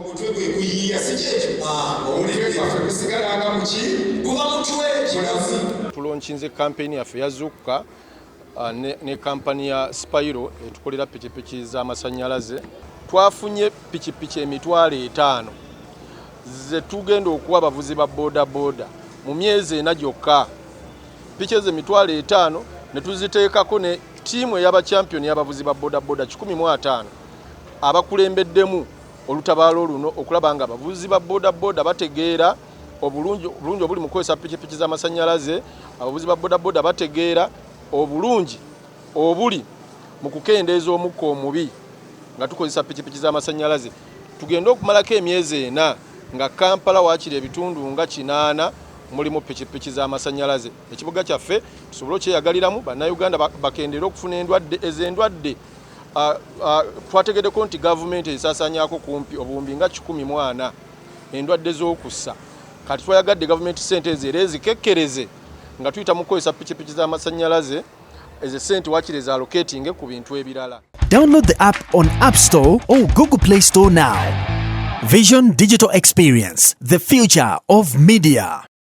omutwe gwe kuyiya si kyekyo omutwe gwaffe gusigalanga muki guba mutwe kirazi. Tulaunchinze kampeni yaffe ya Zuukuka ne kampani ya Spiro etukolera pikipiki z'amasannyalaze. Twafunye pikipiki emitwalo 5 ze tugenda okuwa abavuzi ba boda boda mu myezi 4 gyokka. Piki emitwalo 5 ne tuziteekako ne tiimu ey'aba champion y'abavuzi ba boda boda 15 abakulembeddemu olutabaalo luno okulaba nga abavuzi ba boda boda bategeera obulungi obuli mu kukozesa pikipiki z'amasannyalaze. Abavuzi ba boda boda bategeera obulungi obuli mu kukendeeza omukka omubi nga tukozesa pikipiki z'amasannyalaze. Tugenda okumalako emyezi 4 nga Kampala waakiri ebitundu nga 8 mulimu pikipiki z'amasannyalaze. Ekibuga kyaffe tusobole okyeyagaliramu bannayuganda bakendeera okufuna endwadde ez'endwadde. Twategeddeko nti gavumenti esaasaanyaako kumpi obuwumbi nga 14 endwadde z'okussa. Kati twayagadde gavumenti ssente ezo era ezikekkereze nga tuyita mu kukozesa pikipiki z'amasannyalaze ezo ssente waakiri ezalocating ku bintu ebirala. Download the app on App Store or Google Play Store now. Vision Digital Experience, the future of media.